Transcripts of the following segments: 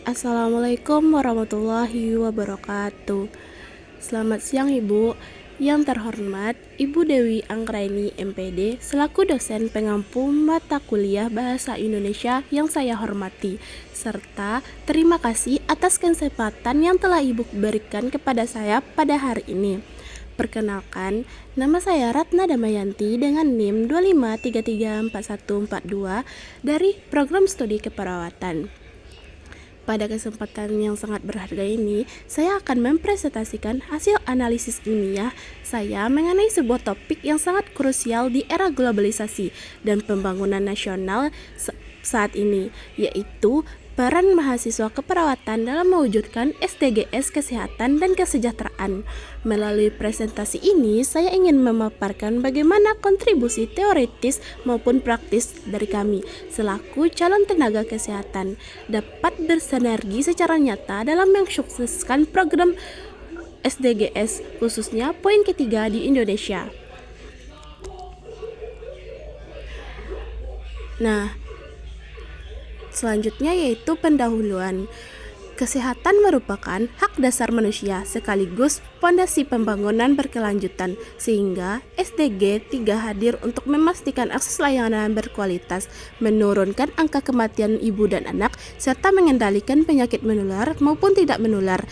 Assalamualaikum warahmatullahi wabarakatuh. Selamat siang Ibu. Yang terhormat Ibu Dewi Anggraini MPD selaku dosen pengampu mata kuliah Bahasa Indonesia yang saya hormati, serta terima kasih atas kesempatan yang telah Ibu berikan kepada saya pada hari ini. Perkenalkan, nama saya Ratna Damayanti dengan NIM 25334142 dari Program Studi Keperawatan. Pada kesempatan yang sangat berharga ini, saya akan mempresentasikan hasil analisis ilmiah saya mengenai sebuah topik yang sangat krusial di era globalisasi dan pembangunan nasional saat ini, yaitu peran mahasiswa keperawatan dalam mewujudkan SDGs kesehatan dan kesejahteraan. Melalui presentasi ini, saya ingin memaparkan bagaimana kontribusi teoritis maupun praktis dari kami selaku calon tenaga kesehatan dapat bersinergi secara nyata dalam mensukseskan program SDGs, khususnya poin ketiga di Indonesia. Selanjutnya yaitu pendahuluan. Kesehatan merupakan hak dasar manusia sekaligus fondasi pembangunan berkelanjutan, sehingga SDG 3 hadir untuk memastikan akses layanan berkualitas, menurunkan angka kematian ibu dan anak, serta mengendalikan penyakit menular maupun tidak menular.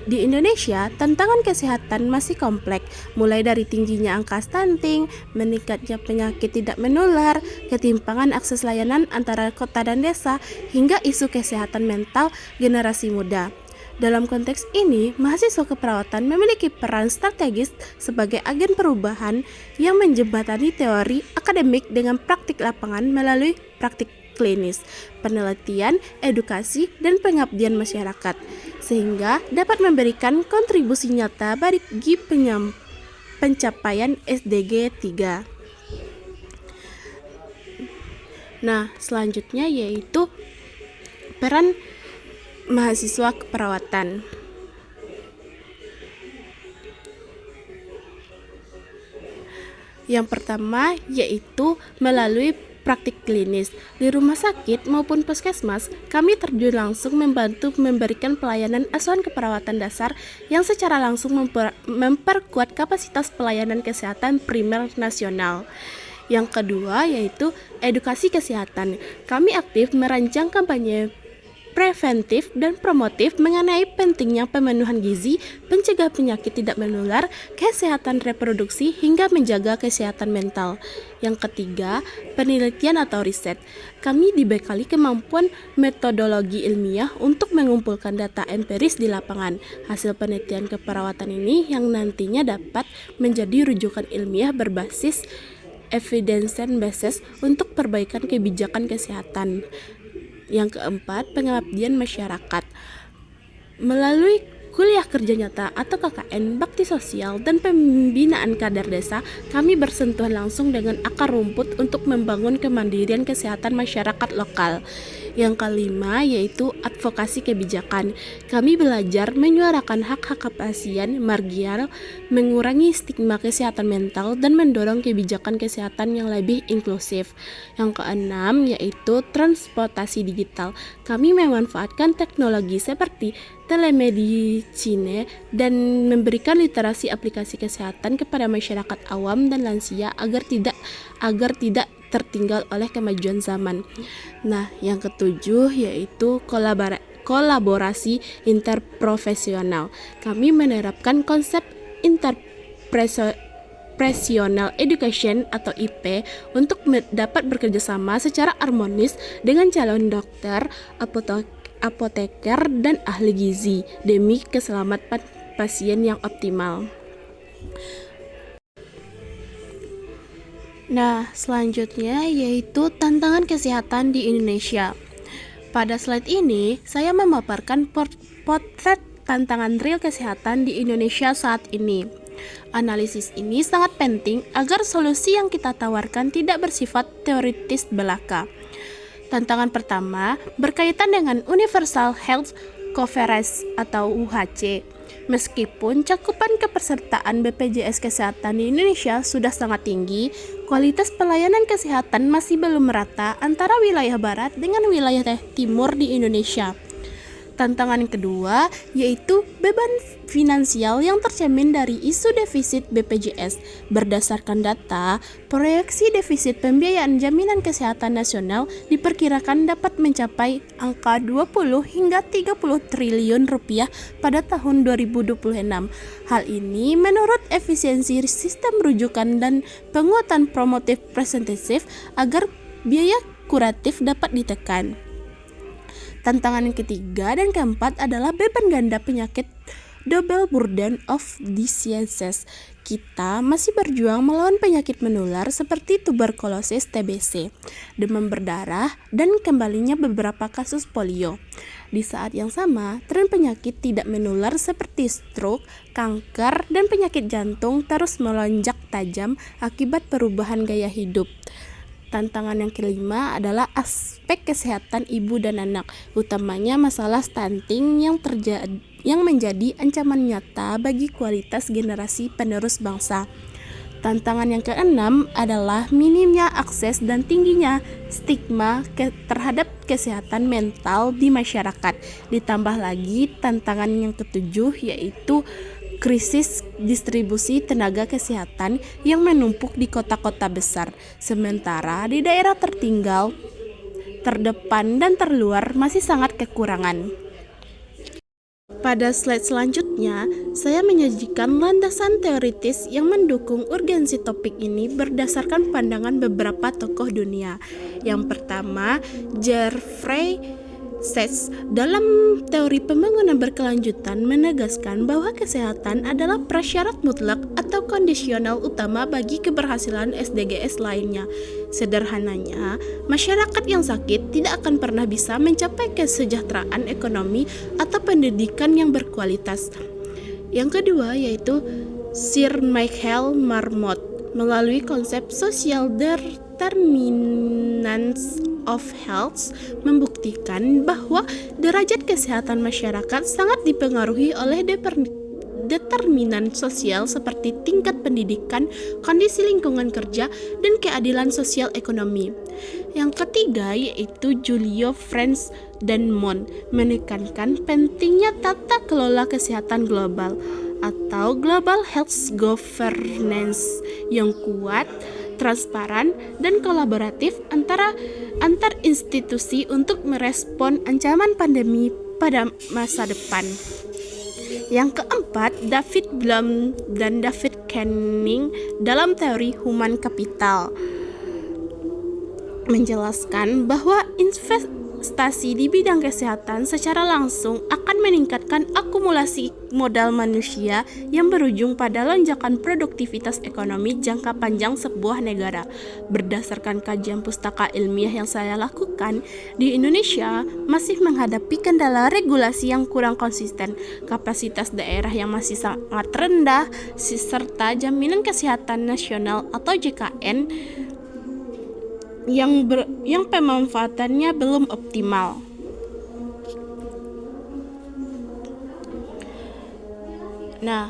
Di Indonesia, tantangan kesehatan masih kompleks, mulai dari tingginya angka stunting, meningkatnya penyakit tidak menular, ketimpangan akses layanan antara kota dan desa, hingga isu kesehatan mental generasi muda. Dalam konteks ini, mahasiswa keperawatan memiliki peran strategis sebagai agen perubahan yang menjembatani teori akademik dengan praktik lapangan melalui praktik klinis, penelitian, edukasi, dan pengabdian masyarakat, sehingga dapat memberikan kontribusi nyata bagi pencapaian SDG 3. Selanjutnya yaitu peran mahasiswa keperawatan. Yang pertama yaitu melalui praktik klinis. Di rumah sakit maupun puskesmas, kami terjun langsung membantu memberikan pelayanan asuhan keperawatan dasar yang secara langsung memperkuat kapasitas pelayanan kesehatan primer nasional. Yang kedua yaitu edukasi kesehatan. Kami aktif merancang kampanye preventif dan promotif mengenai pentingnya pemenuhan gizi, pencegah penyakit tidak menular, kesehatan reproduksi, hingga menjaga kesehatan mental. Yang ketiga, penelitian atau riset. Kami dibekali kemampuan metodologi ilmiah untuk mengumpulkan data empiris di lapangan. Hasil penelitian keperawatan ini yang nantinya dapat menjadi rujukan ilmiah berbasis evidence-based untuk perbaikan kebijakan kesehatan. Yang keempat, pengabdian masyarakat. Melalui kuliah kerja nyata atau KKN, bakti sosial, dan pembinaan kader desa, kami bersentuhan langsung dengan akar rumput untuk membangun kemandirian kesehatan masyarakat lokal. Yang kelima yaitu advokasi kebijakan. Kami belajar menyuarakan hak-hak pasien marginal, mengurangi stigma kesehatan mental, dan mendorong kebijakan kesehatan yang lebih inklusif. Yang keenam yaitu transportasi digital. Kami memanfaatkan teknologi seperti telemedicine dan memberikan literasi aplikasi kesehatan kepada masyarakat awam dan lansia agar tidak tertinggal oleh kemajuan zaman. Yang ketujuh yaitu kolaborasi interprofesional. Kami menerapkan konsep interprofessional education atau IP untuk dapat bekerja sama secara harmonis dengan calon dokter, apoteker, dan ahli gizi demi keselamatan pasien yang optimal. Selanjutnya yaitu tantangan kesehatan di Indonesia. Pada slide ini, saya memaparkan potret tantangan real kesehatan di Indonesia saat ini. Analisis ini sangat penting agar solusi yang kita tawarkan tidak bersifat teoritis belaka. Tantangan pertama berkaitan dengan Universal Health Coverage atau UHC. Meskipun cakupan kepesertaan BPJS Kesehatan di Indonesia sudah sangat tinggi, kualitas pelayanan kesehatan masih belum merata antara wilayah barat dengan wilayah timur di Indonesia. Tantangan yang kedua yaitu beban finansial yang tercermin dari isu defisit BPJS. Berdasarkan data, proyeksi defisit pembiayaan jaminan kesehatan nasional diperkirakan dapat mencapai angka 20 hingga 30 triliun rupiah pada tahun 2026. Hal ini menurut efisiensi sistem rujukan dan penguatan promotif presentasif agar biaya kuratif dapat ditekan. Tantangan yang ketiga dan keempat adalah beban ganda penyakit double burden of diseases. Kita masih berjuang melawan penyakit menular seperti tuberkulosis TBC, demam berdarah, dan kembalinya beberapa kasus polio. Di saat yang sama, tren penyakit tidak menular seperti stroke, kanker, dan penyakit jantung terus melonjak tajam akibat perubahan gaya hidup. Tantangan yang kelima adalah aspek kesehatan ibu dan anak, utamanya masalah stunting yang menjadi ancaman nyata bagi kualitas generasi penerus bangsa. Tantangan yang keenam adalah minimnya akses dan tingginya stigma terhadap kesehatan mental di masyarakat. Ditambah lagi tantangan yang ketujuh yaitu krisis distribusi tenaga kesehatan yang menumpuk di kota-kota besar, sementara di daerah tertinggal, terdepan, dan terluar masih sangat kekurangan. Pada slide selanjutnya, saya menyajikan landasan teoritis yang mendukung urgensi topik ini berdasarkan pandangan beberapa tokoh dunia. Yang pertama, Jeffrey Sachs dalam teori pembangunan berkelanjutan menegaskan bahwa kesehatan adalah prasyarat mutlak atau kondisional utama bagi keberhasilan SDGs lainnya. Sederhananya, masyarakat yang sakit tidak akan pernah bisa mencapai kesejahteraan ekonomi atau pendidikan yang berkualitas. Yang kedua yaitu Sir Michael Marmot melalui konsep social determinants of health membuktikan bahwa derajat kesehatan masyarakat sangat dipengaruhi oleh determinan sosial seperti tingkat pendidikan, kondisi lingkungan kerja, dan keadilan sosial ekonomi. Yang ketiga yaitu Julio Franz dan Mon menekankan pentingnya tata kelola kesehatan global atau Global Health Governance yang kuat, transparan, dan kolaboratif antar institusi untuk merespon ancaman pandemi pada masa depan. Yang keempat, David Blum dan David Canning dalam teori human capital menjelaskan bahwa investasi di bidang kesehatan secara langsung akan meningkatkan akumulasi modal manusia yang berujung pada lonjakan produktivitas ekonomi jangka panjang sebuah negara. Berdasarkan kajian pustaka ilmiah yang saya lakukan, di Indonesia masih menghadapi kendala regulasi yang kurang konsisten, kapasitas daerah yang masih sangat rendah, serta jaminan kesehatan nasional atau JKN yang pemanfaatannya belum optimal. Nah,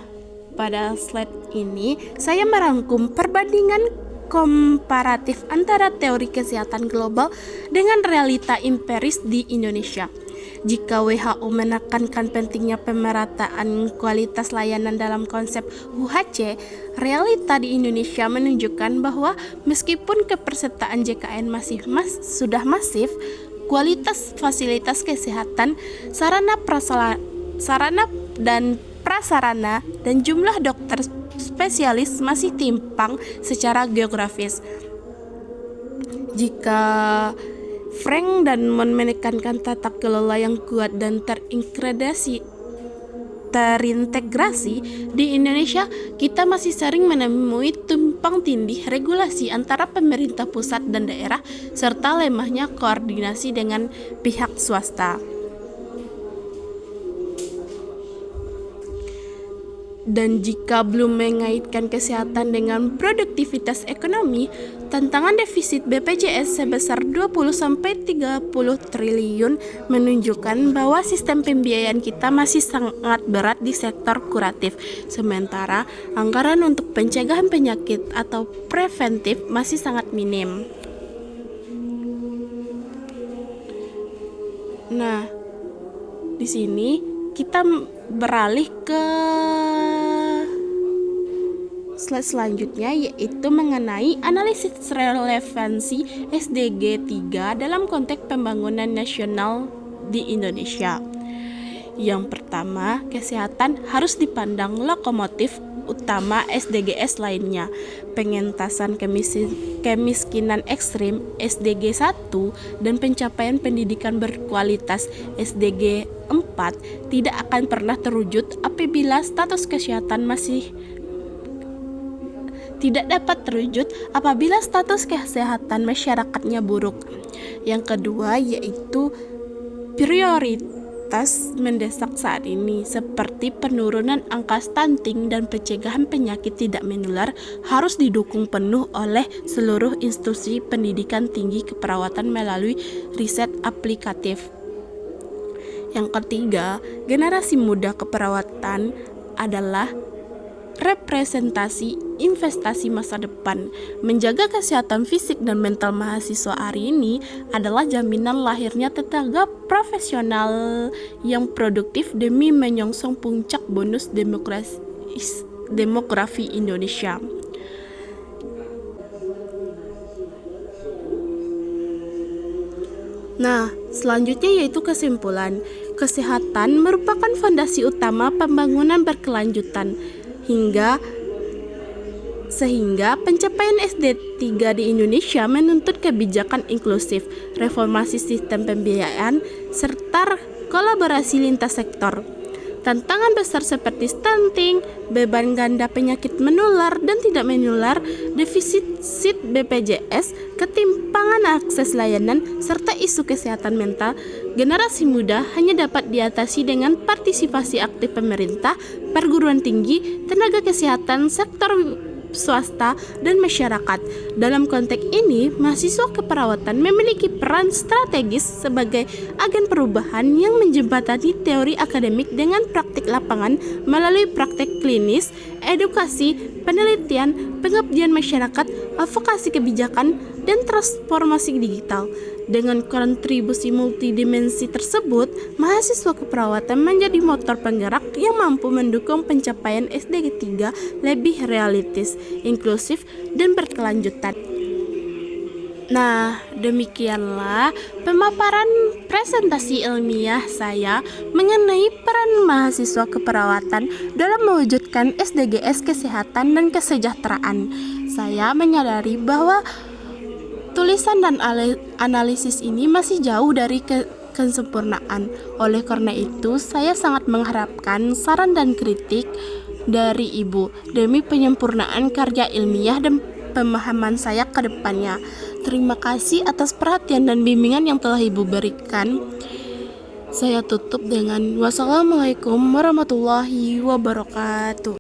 pada slide ini saya merangkum perbandingan komparatif antara teori kesehatan global dengan realita empiris di Indonesia. Jika WHO menekankan pentingnya pemerataan kualitas layanan dalam konsep UHC, realita di Indonesia menunjukkan bahwa meskipun kepesertaan JKN sudah masif, kualitas fasilitas kesehatan, sarana dan prasarana, dan jumlah dokter spesialis masih timpang secara geografis. Jika Frank dan Mon menekankan tata kelola yang kuat dan terintegrasi di Indonesia, kita masih sering menemui tumpang tindih regulasi antara pemerintah pusat dan daerah serta lemahnya koordinasi dengan pihak swasta. Dan jika belum mengaitkan kesehatan dengan produktivitas ekonomi, tantangan defisit BPJS sebesar 20-30 triliun menunjukkan bahwa sistem pembiayaan kita masih sangat berat di sektor kuratif. Sementara anggaran untuk pencegahan penyakit atau preventif masih sangat minim. Nah, Di sini kita beralih ke slide selanjutnya, yaitu mengenai analisis relevansi SDG 3 dalam konteks pembangunan nasional di Indonesia. Yang pertama, kesehatan harus dipandang lokomotif utama SDGs lainnya. Pengentasan kemiskinan ekstrim SDG 1 dan pencapaian pendidikan berkualitas SDG 4 tidak akan pernah terwujud apabila status kesehatan masyarakatnya buruk. Yang kedua yaitu prioritas mendesak saat ini seperti penurunan angka stunting dan pencegahan penyakit tidak menular harus didukung penuh oleh seluruh institusi pendidikan tinggi keperawatan melalui riset aplikatif. Yang ketiga, generasi muda keperawatan adalah representasi investasi masa depan. Menjaga kesehatan fisik dan mental mahasiswa hari ini adalah jaminan lahirnya tenaga profesional yang produktif demi menyongsong puncak bonus demografi Indonesia. Nah, selanjutnya yaitu kesimpulan. Kesehatan merupakan fondasi utama pembangunan berkelanjutan sehingga pencapaian SD3 di Indonesia menuntut kebijakan inklusif, reformasi sistem pembiayaan, serta kolaborasi lintas sektor. Tantangan besar seperti stunting, beban ganda penyakit menular dan tidak menular, defisit BPJS, ketimpangan akses layanan, serta isu kesehatan mental generasi muda hanya dapat diatasi dengan partisipasi aktif pemerintah, perguruan tinggi, tenaga kesehatan, sektor swasta, dan masyarakat. Dalam konteks ini, mahasiswa keperawatan memiliki peran strategis sebagai agen perubahan yang menjembatani teori akademik dengan praktik lapangan melalui praktek klinis, edukasi, penelitian, pengabdian masyarakat, advokasi kebijakan, dan transformasi digital. Dengan kontribusi multidimensi tersebut, mahasiswa keperawatan menjadi motor penggerak yang mampu mendukung pencapaian SDG 3 lebih realistis, inklusif, dan berkelanjutan. Nah, demikianlah pemaparan presentasi ilmiah saya mengenai peran mahasiswa keperawatan dalam mewujudkan SDGs kesehatan dan kesejahteraan. Saya menyadari bahwa tulisan dan analisis ini masih jauh dari kesempurnaan. Oleh karena itu, saya sangat mengharapkan saran dan kritik dari Ibu demi penyempurnaan karya ilmiah dan pemahaman saya ke depannya. Terima kasih atas perhatian dan bimbingan yang telah Ibu berikan. Saya tutup dengan wassalamualaikum warahmatullahi wabarakatuh.